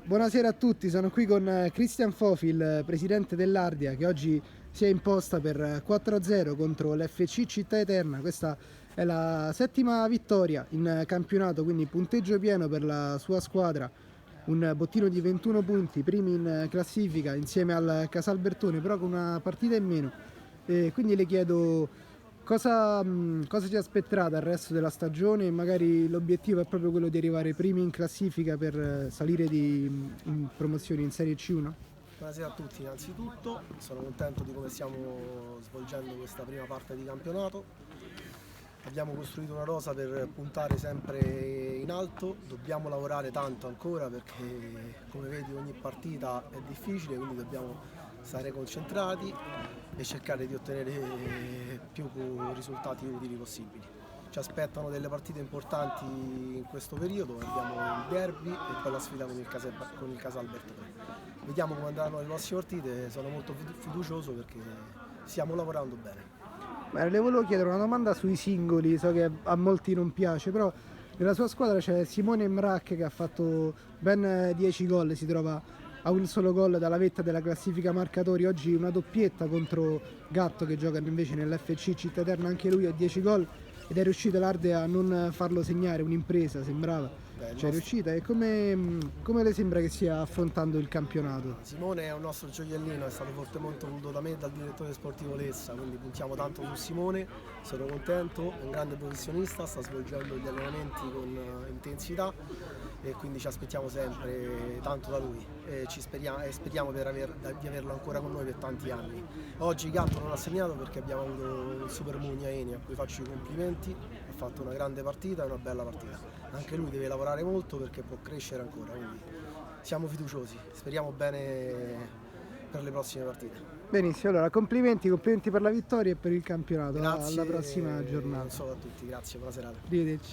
Buonasera a tutti, sono qui con Christian Fofi, il presidente dell'Ardea, che oggi si è imposta per 4-0 contro l'FC Città Eterna. Questa è la settima vittoria in campionato, quindi punteggio pieno per la sua squadra, un bottino di 21 punti, primi in classifica insieme al Casalbertone, però con una partita in meno. E quindi le chiedo cosa ci aspetterà dal resto della stagione. Magari l'obiettivo è proprio quello di arrivare primi in classifica per salire in promozione in Serie C1? Buonasera a tutti, innanzitutto sono contento di come stiamo svolgendo questa prima parte di campionato. Abbiamo costruito una rosa per puntare sempre in alto, dobbiamo lavorare tanto ancora perché come vedi ogni partita è difficile, quindi dobbiamo stare concentrati e cercare di ottenere più risultati utili possibili. Ci aspettano delle partite importanti in questo periodo, abbiamo il derby e poi la sfida con il Casalbertone. Vediamo come andranno le prossime partite, sono molto fiducioso perché stiamo lavorando bene. Le volevo chiedere una domanda sui singoli, so che a molti non piace, però nella sua squadra c'è Simone Mrak che ha fatto ben 10 gol, si trova a un solo gol dalla vetta della classifica marcatori. Oggi una doppietta contro Gatto che gioca invece nell'FC Città Eterna, anche lui a 10 gol, ed è riuscito l'Ardea a non farlo segnare, un'impresa sembrava. È riuscita. E come le sembra che stia affrontando il campionato? Simone è un nostro gioiellino, è stato fortemente voluto da me e dal direttore sportivo Lessa, quindi puntiamo tanto su Simone, sono contento, è un grande professionista, sta svolgendo gli allenamenti con intensità e quindi ci aspettiamo sempre tanto da lui e speriamo di averlo ancora con noi per tanti anni. Oggi Gatto non ha segnato perché abbiamo avuto il Super Mugnaini a cui faccio i complimenti, ha fatto una grande partita e una bella partita. Anche lui deve lavorare molto perché può crescere ancora, quindi siamo fiduciosi, speriamo bene per le prossime partite. Benissimo, allora complimenti per la vittoria e per il campionato. Grazie, Alla prossima giornata. non solo a tutti, grazie, buona serata. Arrivederci.